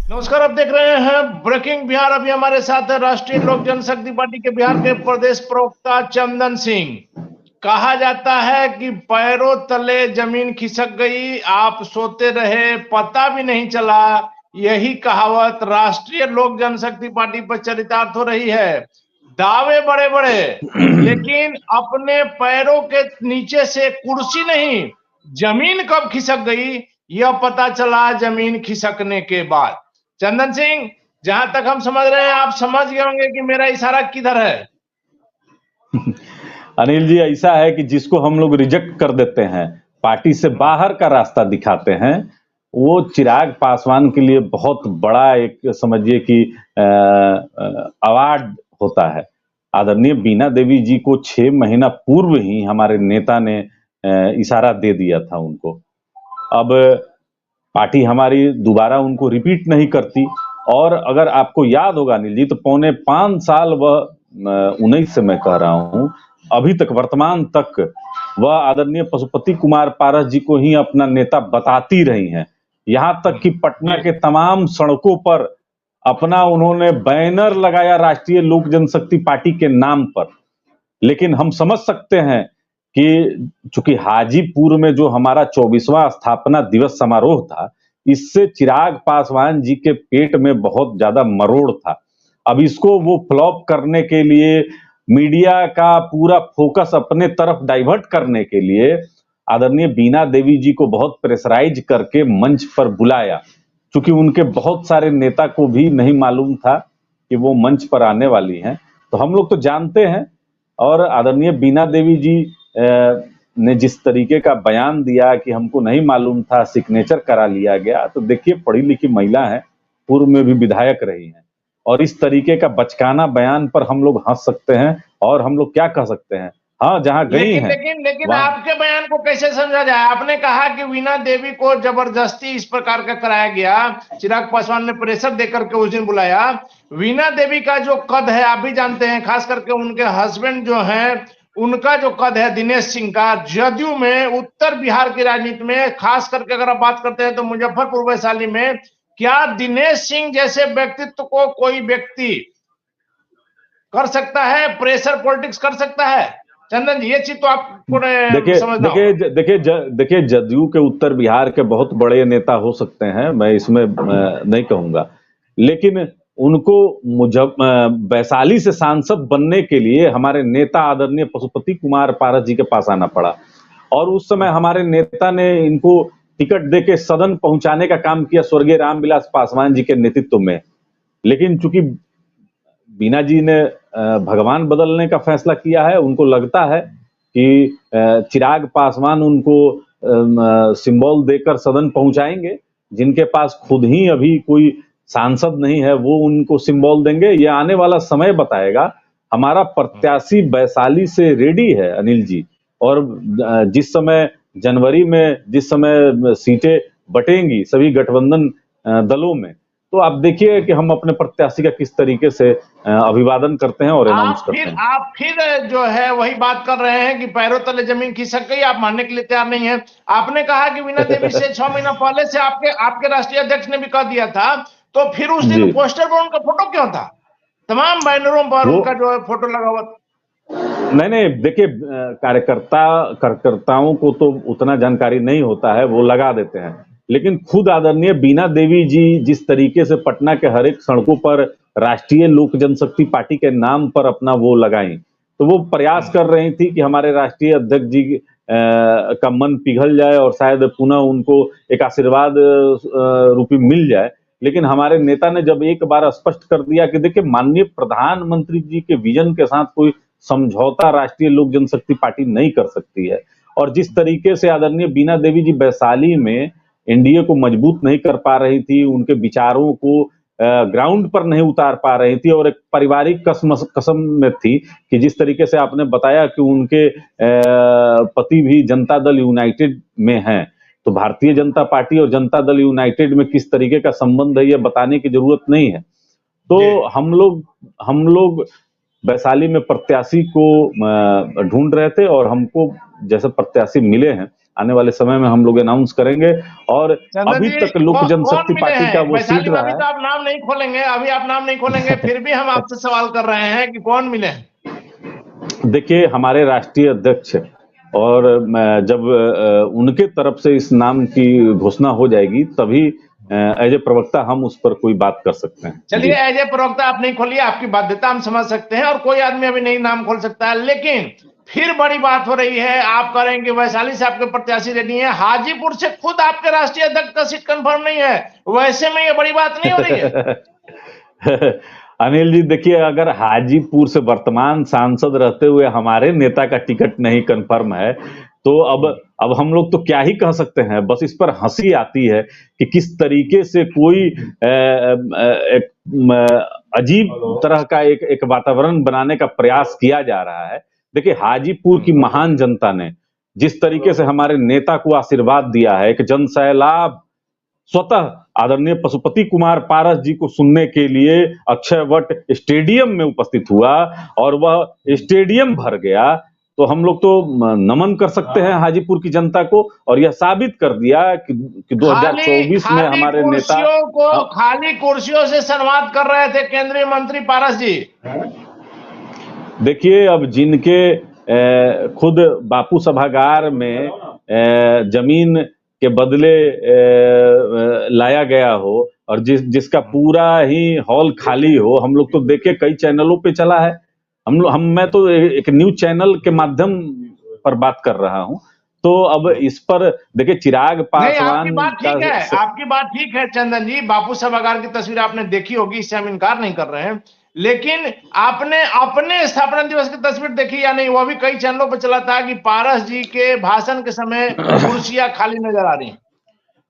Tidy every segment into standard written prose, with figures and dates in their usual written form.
नमस्कार, आप देख रहे हैं ब्रेकिंग बिहार। अभी हमारे साथ है राष्ट्रीय लोक जनशक्ति पार्टी के बिहार के प्रदेश प्रवक्ता चंदन सिंह। कहा जाता है कि पैरों तले जमीन खिसक गई, आप सोते रहे, पता भी नहीं चला। यही कहावत राष्ट्रीय लोक जनशक्ति पार्टी पर चरितार्थ हो रही है। दावे बड़े बड़े, लेकिन अपने पैरों के नीचे से कुर्सी नहीं, जमीन कब खिसक गई यह पता चला जमीन खिसकने के बाद। चंदन सिंह, जहां तक हम समझ रहे हैं, आप समझ गए होंगे कि मेरा इशारा किधर है। अनिल जी, ऐसा है कि जिसको हम लोग रिजेक्ट कर देते हैं, पार्टी से बाहर का रास्ता दिखाते हैं, वो चिराग पासवान के लिए बहुत बड़ा एक समझिए कि अवार्ड होता है। आदरणीय बीना देवी जी को 6 महीना पूर्व ही हमारे नेता ने इशारा दे दिया था उनको। अब पार्टी हमारी दोबारा उनको रिपीट नहीं करती। और अगर आपको याद होगा अनिल जी, तो 4.25 साल वह 19 से मैं कह रहा हूं, अभी तक वर्तमान तक वह आदरणीय पशुपति कुमार पारस जी को ही अपना नेता बताती रही हैं। यहां तक कि पटना के तमाम सड़कों पर अपना उन्होंने बैनर लगाया राष्ट्रीय लोक जनशक्ति पार्टी के नाम पर। लेकिन हम समझ सकते हैं कि चूंकि हाजीपुर में जो हमारा 24वां स्थापना दिवस समारोह था, इससे चिराग पासवान जी के पेट में बहुत ज्यादा मरोड़ था। अब इसको वो फ्लॉप करने के लिए, मीडिया का पूरा फोकस अपने तरफ डाइवर्ट करने के लिए आदरणीय बीना देवी जी को बहुत प्रेशराइज करके मंच पर बुलाया। चूंकि उनके बहुत सारे नेता को भी नहीं मालूम था कि वो मंच पर आने वाली हैं, तो हम लोग तो जानते हैं। और आदरणीय बीना देवी जी ने जिस तरीके का बयान दिया कि हमको नहीं मालूम था, सिग्नेचर करा लिया गया, तो देखिए पढ़ी लिखी महिला है, पूर्व में भी विधायक रही हैं, और इस तरीके का बचकाना बयान पर हम लोग हंस सकते हैं और हम लोग क्या कह सकते हैं। हाँ, जहां गई हैं लेकिन आपके बयान को कैसे समझा जाए। आपने कहा कि वीना देवी को जबरदस्ती इस प्रकार का कराया गया, चिराग पासवान ने प्रेशर देकर के उस दिन बुलाया। वीना देवी का जो कद है आप भी जानते हैं, खास करके उनके हस्बैंड जो हैं, उनका जो कद है दिनेश सिंह का, जदयू में, उत्तर बिहार की राजनीति में, खास करके अगर आप बात करते हैं तो मुजफ्फरपुर वैशाली में, क्या दिनेश सिंह जैसे व्यक्तित्व को कोई व्यक्ति कर सकता है, प्रेशर पॉलिटिक्स कर सकता है? चंदन जी, ये चीज तो आपको समझना होगा। देखिए जदयू के उत्तर बिहार के बहुत बड़े नेता हो सकते हैं, मैं इसमें नहीं कहूंगा, लेकिन उनको वैशाली से सांसद बनने के लिए हमारे नेता आदरणीय पशुपति कुमार पारस जी के पास आना पड़ा। और उस समय हमारे नेता ने इनको टिकट देके सदन पहुंचाने का काम किया स्वर्गीय रामविलास पासवान जी के नेतृत्व में। लेकिन चूंकि बीना जी ने भगवान बदलने का फैसला किया है, उनको लगता है कि चिराग पासवान उनको सिंबल देकर सदन पहुंचाएंगे। जिनके पास खुद ही अभी कोई सांसद नहीं है, वो उनको सिंबल देंगे। ये आने वाला समय बताएगा। हमारा प्रत्याशी वैशाली से रेडी है अनिल जी, और जिस समय जनवरी में जिस समय सीटें बटेंगी सभी गठबंधन दलों में, तो आप देखिए कि हम अपने प्रत्याशी का किस तरीके से अभिवादन करते हैं और अनाउंस करते हैं। आप फिर जो है वही बात कर रहे हैं कि पैरों तले जमीन खिसक गई, आप मानने के लिए तैयार नहीं है। आपने कहा कि वीना देवी से 6 महीना पहले से आपके राष्ट्रीय अध्यक्ष ने भी कह दिया था, तो फिर उस दिन पोस्टर पर उनका फोटो क्यों था? तमाम बैनरों पर उनका जो है फोटो लगा हुआ। नहीं, देखिए कार्यकर्ताओं को तो उतना जानकारी नहीं होता है, वो लगा देते हैं। लेकिन खुद आदरणीय बीना देवी जी जिस तरीके से पटना के हर एक सड़कों पर राष्ट्रीय लोक जनशक्ति पार्टी के नाम पर अपना वो लगाई, तो वो प्रयास कर रही थी कि हमारे राष्ट्रीय अध्यक्ष जी का मन पिघल जाए और शायद पुनः उनको एक आशीर्वाद रूपी मिल जाए। लेकिन हमारे नेता ने जब एक बार स्पष्ट कर दिया कि देखिए माननीय प्रधानमंत्री जी के विजन के साथ कोई समझौता राष्ट्रीय लोक जनशक्ति पार्टी नहीं कर सकती है, और जिस तरीके से आदरणीय बीना देवी जी वैशाली में एनडीए को मजबूत नहीं कर पा रही थी, उनके विचारों को ग्राउंड पर नहीं उतार पा रही थी, और एक पारिवारिक कसम में थी कि जिस तरीके से आपने बताया कि उनके पति भी जनता दल यूनाइटेड में हैं, तो भारतीय जनता पार्टी और जनता दल यूनाइटेड में किस तरीके का संबंध है ये बताने की जरूरत नहीं है। तो हम लोग वैशाली में प्रत्याशी को ढूंढ रहे थे, और हमको जैसे प्रत्याशी मिले हैं आने वाले समय में हम लोग अनाउंस करेंगे। और चंदन अभी जी, तक लोक कौन जनशक्ति मिले पार्टी का हैं वो सीट वैशाली में? रहा अभी है। तो आप नाम नहीं खोलेंगे, अभी आप नाम नहीं खोलेंगे, फिर भी हम आपसे सवाल कर रहे हैं कि कौन मिले हैं? देखिए, हमारे राष्ट्रीय अध्यक्ष और जब उनके तरफ से इस नाम की घोषणा हो जाएगी तभी एज ए प्रवक्ता हम उस पर कोई बात कर सकते हैं। चलिए, एज ए प्रवक्ता आप नहीं खोलिए, आपकी बाध्यता हम समझ सकते हैं और कोई आदमी अभी नहीं नाम खोल सकता है। लेकिन फिर बड़ी बात हो रही है, आप कह रहे हैं कि वैशाली से आपके प्रत्याशी रेडी है, हाजीपुर से खुद आपके राष्ट्रीय अध्यक्ष का सीट कंफर्म नहीं है, वैसे में ये बड़ी बात नहीं हो रही है? अनिल जी, देखिए, अगर हाजीपुर से वर्तमान सांसद रहते हुए हमारे नेता का टिकट नहीं कंफर्म है तो अब हम लोग तो क्या ही कह सकते हैं। बस इस पर हंसी आती है कि किस तरीके से कोई एक अजीब तरह का एक वातावरण बनाने का प्रयास किया जा रहा है। देखिए, हाजीपुर की महान जनता ने जिस तरीके से हमारे नेता को आशीर्वाद दिया है, एक जन सैलाब स्वतः आदरणीय पशुपति कुमार पारस जी को सुनने के लिए अक्षयवट स्टेडियम में उपस्थित हुआ और वह स्टेडियम भर गया, तो हम लोग तो नमन कर सकते हैं हाजीपुर की जनता को। और यह साबित कर दिया कि 2024 में हमारे नेता खाली कुर्सियों से संवाद कर रहे थे केंद्रीय मंत्री पारस जी। देखिए, अब जिनके खुद बापू सभागार में जमीन के बदले लाया गया हो और जिसका पूरा ही हॉल खाली हो, हम लोग तो देखे कई चैनलों पे चला है। मैं तो एक न्यूज चैनल के माध्यम पर बात कर रहा हूं। तो अब इस पर देखिए, चिराग पासवान, आपकी बात ठीक है, आपकी बात ठीक है चंदन जी, बापू सभागार की तस्वीर आपने देखी होगी, इससे हम इनकार नहीं कर रहे हैं। लेकिन आपने अपने स्थापना दिवस की तस्वीर देखी या नहीं? वो भी कई चैनलों पर चला था कि पारस जी के भाषण के समय कुर्सियां खाली नजर आ रही।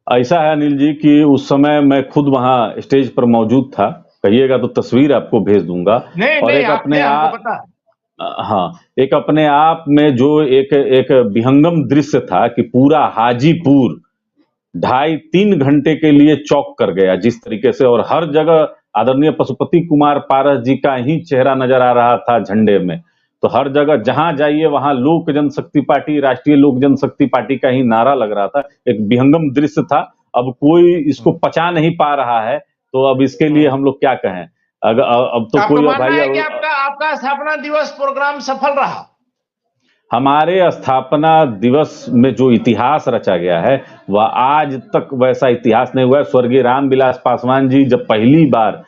ऐसा है अनिल जी कि उस समय मैं खुद वहां स्टेज पर मौजूद था, कहिएगा तो तस्वीर आपको भेज दूंगा। और एक अपने आप, हाँ, एक अपने आप में जो एक विहंगम दृश्य था कि पूरा हाजीपुर 2.5-3 घंटे के लिए चौक कर गया जिस तरीके से, और हर जगह आदरणीय पशुपति कुमार पारस जी का ही चेहरा नजर आ रहा था झंडे में। तो हर जगह जहां जाइए वहां लोक जनशक्ति पार्टी, राष्ट्रीय लोक जनशक्ति पार्टी का ही नारा लग रहा था। एक विहंगम दृश्य था। अब कोई इसको पचा नहीं पा रहा है, तो अब इसके लिए हम लोग क्या कहें। अब तो कोई भाई है कि आपका स्थापना दिवस प्रोग्राम सफल रहा? हमारे स्थापना दिवस में जो इतिहास रचा गया है वह आज तक वैसा इतिहास नहीं हुआ है। स्वर्गीय रामविलास पासवान जी जब पहली बार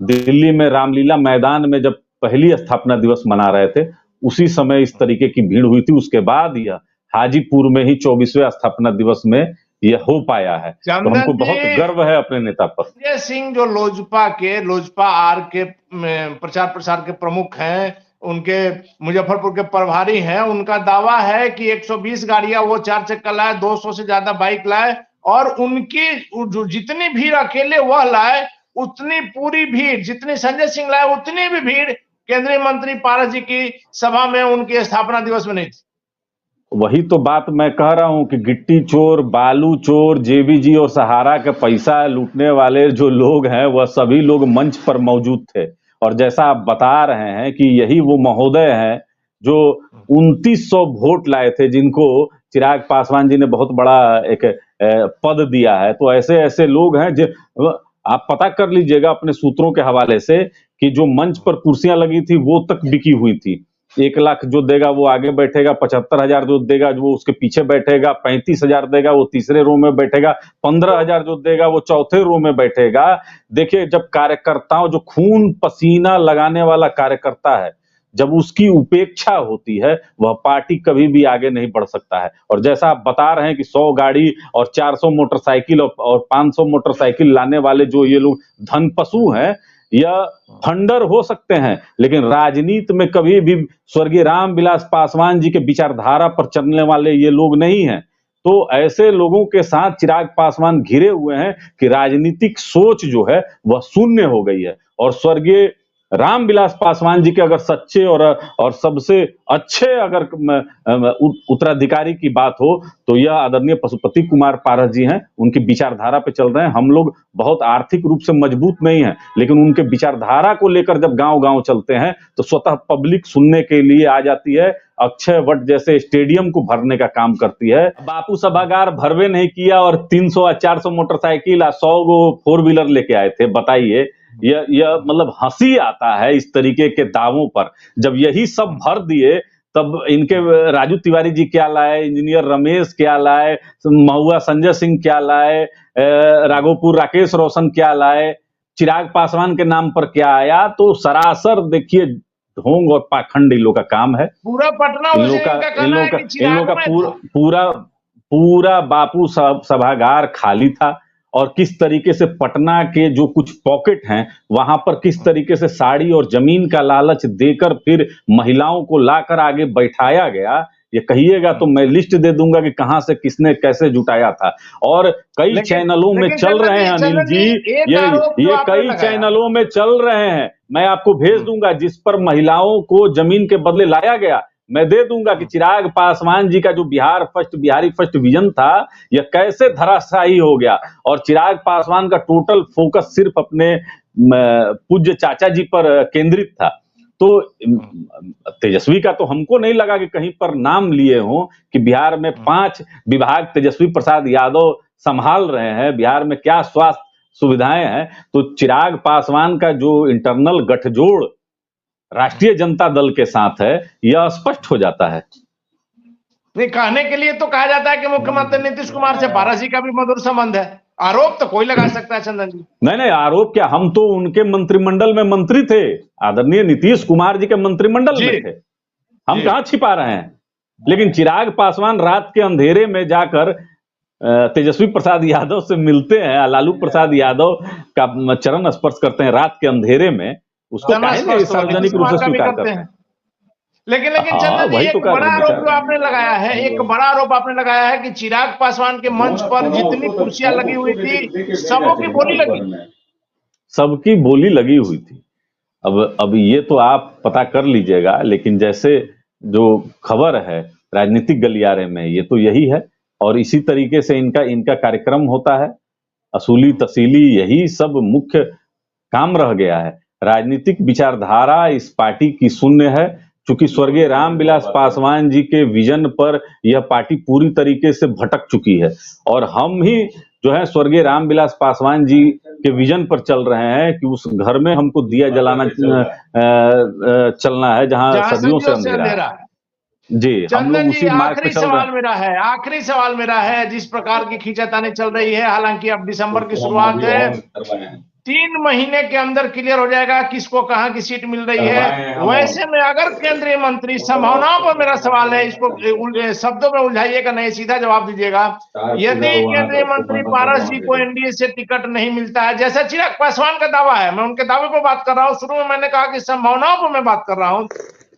दिल्ली में रामलीला मैदान में जब पहली स्थापना दिवस मना रहे थे, उसी समय इस तरीके की भीड़ हुई थी। उसके बाद यह हाजीपुर में ही 24वें स्थापना दिवस में यह हो पाया है। तो हमको बहुत गर्व है अपने नेता पर। संजय सिंह जो लोजपा आर के प्रचार प्रसार के प्रमुख हैं, उनके मुजफ्फरपुर के प्रभारी हैं, उनका दावा है कि 120 गाड़ियां वो 4 चक्का लाए, 200 से ज्यादा बाइक लाए, और उनकी जो जितनी भीड़ अकेले वह लाए, उतनी पूरी भीड़ जितनी संजय सिंह लाए, उतनी भी भीड़ केंद्रीय मंत्री पारस जी की सभा में उनके स्थापना दिवस में नहीं थी। वही तो बात मैं कह रहा हूं कि गिट्टी चोर, बालू चोर, जेबीजी और सहारा का पैसा लूटने वाले जो लोग हैं वह सभी लोग मंच पर मौजूद थे। और जैसा आप बता रहे हैं कि यही वो महोदय हैं जो 2900 वोट लाए थे, जिनको चिराग पासवान जी ने बहुत बड़ा एक पद दिया है। तो ऐसे ऐसे लोग हैं जो आप पता कर लीजिएगा अपने सूत्रों के हवाले से कि जो मंच पर कुर्सियां लगी थी वो तक बिकी हुई थी। 1 लाख जो देगा वो आगे बैठेगा, 75,000 जो देगा वो उसके पीछे बैठेगा, 35,000 देगा वो तीसरे रो में बैठेगा, 15,000 जो देगा वो चौथे रो में बैठेगा। देखिए, जब कार्यकर्ताओं, जो खून पसीना लगाने वाला कार्यकर्ता है, जब उसकी उपेक्षा होती है वह पार्टी कभी भी आगे नहीं बढ़ सकता है। और जैसा आप बता रहे हैं कि 100 गाड़ी और 400 मोटरसाइकिल और 500 मोटरसाइकिल लाने वाले जो ये लोग धन पशु हैं, यह फंडर हो सकते हैं, लेकिन राजनीति में कभी भी स्वर्गीय रामविलास पासवान जी के विचारधारा पर चलने वाले ये लोग नहीं हैं। तो ऐसे लोगों के साथ चिराग पासवान घिरे हुए हैं कि राजनीतिक सोच जो है वह शून्य हो गई है। और स्वर्गीय रामविलास पासवान जी के अगर सच्चे और सबसे अच्छे अगर उत्तराधिकारी की बात हो तो यह आदरणीय पशुपति कुमार पारस जी हैं। उनकी विचारधारा पे चल रहे हैं। हम लोग बहुत आर्थिक रूप से मजबूत नहीं हैं, लेकिन उनके विचारधारा को लेकर जब गांव-गांव चलते हैं तो स्वतः पब्लिक सुनने के लिए आ जाती है। अक्षय वट जैसे स्टेडियम को भरने का काम करती है। बापू सभागार भरवे नहीं किया और 300 या 400 मोटरसाइकिल 100 गो 4 व्हीलर लेके आए थे। बताइए, यह मतलब हंसी आता है इस तरीके के दावों पर। जब यही सब भर दिए तब इनके राजू तिवारी जी क्या लाए, इंजीनियर रमेश क्या लाए, महुआ संजय सिंह क्या लाए, राघोपुर राकेश रोशन क्या लाए, चिराग पासवान के नाम पर क्या आया। तो सरासर देखिए ढोंग और पाखंड इन लोग का काम है। पूरा पटना इन लोग का पूरा बापू सभागार खाली था और किस तरीके से पटना के जो कुछ पॉकेट हैं वहां पर किस तरीके से साड़ी और जमीन का लालच देकर फिर महिलाओं को लाकर आगे बैठाया गया। ये कहिएगा तो मैं लिस्ट दे दूंगा कि कहां से किसने कैसे जुटाया था। और कई चैनलों में चल रहे हैं अनिल जी, ये कई चैनलों में चल रहे हैं। मैं आपको भेज दूंगा जिस पर महिलाओं को जमीन के बदले लाया गया। मैं दे दूंगा कि चिराग पासवान जी का जो बिहारी फर्स्ट विजन था यह कैसे धराशायी हो गया और चिराग पासवान का टोटल फोकस सिर्फ अपने पूज्य चाचा जी पर केंद्रित था। तो तेजस्वी का तो हमको नहीं लगा कि कहीं पर नाम लिए हों कि बिहार में 5 विभाग तेजस्वी प्रसाद यादव संभाल रहे हैं, बिहार में क्या स्वास्थ्य सुविधाएं हैं। तो चिराग पासवान का जो इंटरनल गठजोड़ राष्ट्रीय जनता दल के साथ है यह स्पष्ट हो जाता है। नहीं, कहने के लिए तो कहा जाता है कि मुख्यमंत्री नीतीश कुमार से पारस जी का भी मधुर संबंध है। आरोप तो कोई लगा सकता है चंदन जी। नहीं, आरोप क्या, हम तो उनके मंत्रिमंडल में मंत्री थे। आदरणीय नीतीश कुमार जी के मंत्रिमंडल में थे, हम कहां छिपा रहे हैं। लेकिन चिराग पासवान रात के अंधेरे में जाकर तेजस्वी प्रसाद यादव से मिलते हैं, लालू प्रसाद यादव का चरण स्पर्श करते हैं रात के अंधेरे में। उसको सार्वजनिक रूप से स्वीकार करते हैं। लेकिन चंदन जी, एक बड़ा आरोप जो आपने लगाया है, एक बड़ा आरोप आपने लगाया है कि चिराग पासवान के मंच पर जितनी कुर्सियां लगी हुई थी सबकी बोली लगी, सबकी बोली लगी हुई थी। अब ये तो आप पता कर लीजिएगा, लेकिन जैसे जो खबर है राजनीतिक गलियारे में ये तो यही है और इसी तरीके से इनका कार्यक्रम होता है। असूली तसीली यही सब मुख्य काम रह गया है। राजनीतिक विचारधारा इस पार्टी की शून्य है, क्योंकि स्वर्गीय रामविलास पासवान जी के विजन पर यह पार्टी पूरी तरीके से भटक चुकी है और हम ही जो है स्वर्गीय रामविलास पासवान जी के विजन पर चल रहे हैं कि उस घर में हमको दिया जलाना चलना है जहां सदियों से अंधेरा है। जी, हम लोग उसी मार्ग पे चल रहे हैं। आखिरी सवाल मेरा है, जिस प्रकार की खींचातानी चल रही है, हालांकि अब दिसंबर की शुरुआत है, 3 महीने के अंदर क्लियर हो जाएगा किसको कहां की सीट मिल रही है। वैसे में अगर केंद्रीय मंत्री, संभावनाओं पर मेरा सवाल है, इसको शब्दों में उलझाइएगा नहीं, सीधा जवाब दीजिएगा। यदि केंद्रीय मंत्री पारस जी को एनडीए से टिकट नहीं मिलता है, जैसा चिराग पासवान का दावा है, मैं उनके दावे पर बात कर रहा हूं, शुरू में मैंने कहा कि संभावनाओं पर मैं बात कर रहा हूं,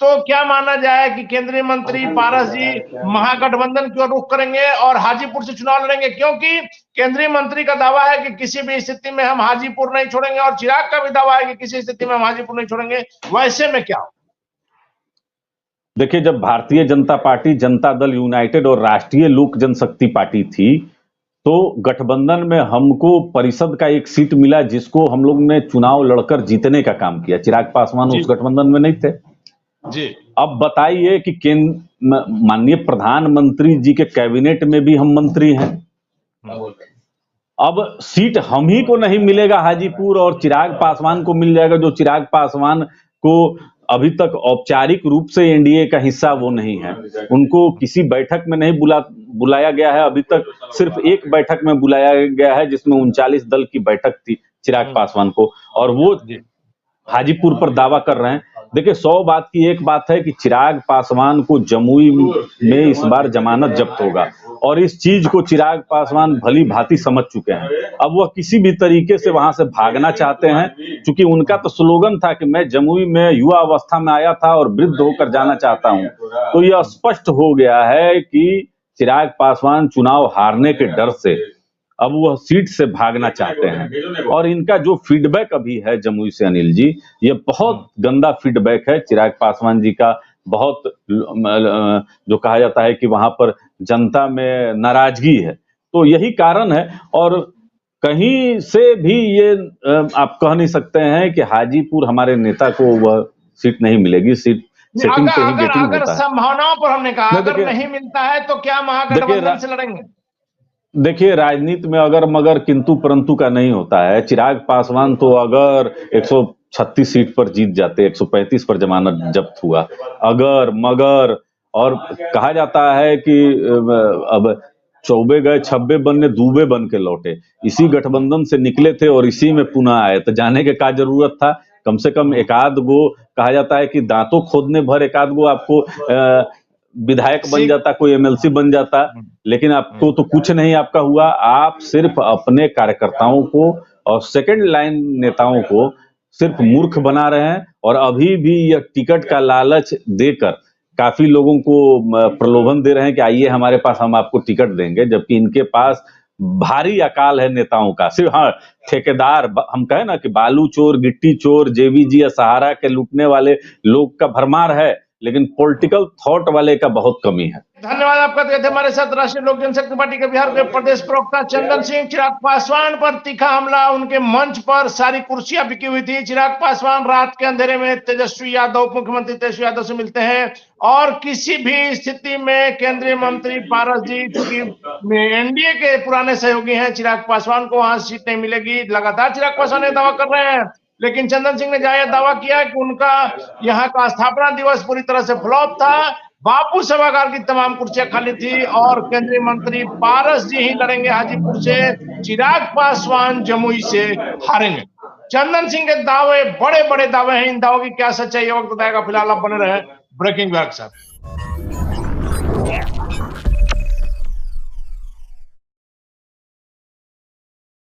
तो क्या माना जाए कि केंद्रीय मंत्री पारस जी महागठबंधन की ओर रुख करेंगे और हाजीपुर से चुनाव लड़ेंगे? क्योंकि केंद्रीय मंत्री का दावा है कि किसी भी स्थिति में हम हाजीपुर नहीं छोड़ेंगे और चिराग का भी दावा है कि किसी स्थिति में हम हाजीपुर नहीं छोड़ेंगे। वैसे में क्या? देखिए, जब भारतीय जनता पार्टी, जनता दल यूनाइटेड और राष्ट्रीय लोक जनशक्ति पार्टी थी, तो गठबंधन में हमको परिषद का एक सीट मिला जिसको हम लोग ने चुनाव लड़कर जीतने का काम किया। चिराग पासवान उस गठबंधन में नहीं थे जी। अब बताइए कि माननीय प्रधानमंत्री जी के कैबिनेट में भी हम मंत्री हैं। अब सीट हम ही को नहीं मिलेगा हाजीपुर और चिराग पासवान को मिल जाएगा, जो चिराग पासवान को अभी तक औपचारिक रूप से एनडीए का हिस्सा वो नहीं है। उनको किसी बैठक में नहीं बुलाया गया है। अभी तक सिर्फ एक बैठक में बुलाया गया है जिसमें 39 दल की बैठक थी चिराग पासवान को, और वो हाजीपुर पर दावा कर रहे हैं। देखिए, 100 बात की एक बात है कि चिराग पासवान को जमुई में इस बार जमानत जब्त होगा और इस चीज को चिराग पासवान भली भांति समझ चुके हैं। अब वह किसी भी तरीके से वहां से भागना चाहते हैं, क्योंकि उनका तो स्लोगन था कि मैं जमुई में युवा अवस्था में आया था और वृद्ध होकर जाना चाहता हूं। तो यह स्पष्ट हो गया है कि चिराग पासवान चुनाव हारने के डर से अब वह सीट से भागना चाहते हैं। और इनका जो फीडबैक अभी है जमुई से अनिल जी, ये बहुत गंदा फीडबैक है चिराग पासवान जी का। बहुत जो कहा जाता है कि वहां पर जनता में नाराजगी है, तो यही कारण है। और कहीं से भी ये आप कह नहीं सकते हैं कि हाजीपुर हमारे नेता को वह सीट नहीं मिलेगी। सीट सेटिंग पे ही गेटिंग अगर होता है। संभावनाओं पर हमने कहा अगर नहीं मिलता है तो क्या महागठबंधन से लड़ेंगे? देखिए, राजनीति में अगर मगर किंतु परंतु का नहीं होता है। चिराग पासवान तो अगर 136 सीट पर जीत जाते, 135 पर जमानत जब्त हुआ, अगर मगर, और कहा जाता है कि अब चौबे गए छब्बे बनने दूबे बन के लौटे। इसी गठबंधन से निकले थे और इसी में पुनः आए, तो जाने के क्या जरूरत था? कम से कम एकाध गो, कहा जाता है कि दांतों खोदने भर एकाध गो आपको विधायक बन जाता, कोई एमएलसी बन जाता। लेकिन आपको तो कुछ नहीं आपका हुआ। आप सिर्फ अपने कार्यकर्ताओं को और सेकंड लाइन नेताओं को सिर्फ मूर्ख बना रहे हैं। और अभी भी यह टिकट का लालच देकर काफी लोगों को प्रलोभन दे रहे हैं कि आइए हमारे पास, हम आपको टिकट देंगे, जबकि इनके पास भारी अकाल है नेताओं का। सिर्फ हाँ, ठेकेदार, हम कहें ना कि बालू चोर, गिट्टी चोर, जेवीजी या सहारा के लूटने वाले लोग का भरमार है, लेकिन पॉलिटिकल थॉट वाले का बहुत कमी है। धन्यवाद आपका। थे हमारे साथ राष्ट्रीय लोक जनशक्ति पार्टी के बिहार के प्रदेश प्रवक्ता चंदन सिंह। चिराग पासवान पर तीखा हमला, उनके मंच पर सारी कुर्सियां बिकी हुई थी। चिराग पासवान रात के अंधेरे में तेजस्वी यादव, मुख्यमंत्री तेजस्वी यादव से मिलते हैं और किसी भी स्थिति में केंद्रीय मंत्री पारस जी, चूंकि एनडीए के पुराने सहयोगी हैं, चिराग पासवान को वहां सीट नहीं मिलेगी। लगातार चिराग पासवान दावा कर रहे हैं, लेकिन चंदन सिंह ने जाहिर दावा किया कि उनका यहाँ का स्थापना दिवस पूरी तरह से फ्लॉप था। बापू सभागार की तमाम कुर्सियां खाली थी और केंद्रीय मंत्री पारस जी ही लड़ेंगे हाजीपुर से। चिराग पासवान जमुई से हारेंगे। चंदन सिंह के दावे बड़े बड़े दावे हैं। इन दावों की क्या सच्चाई है वक्त बताएगा। फिलहाल आप बने रहे ब्रेकिंग बिहार के साथ।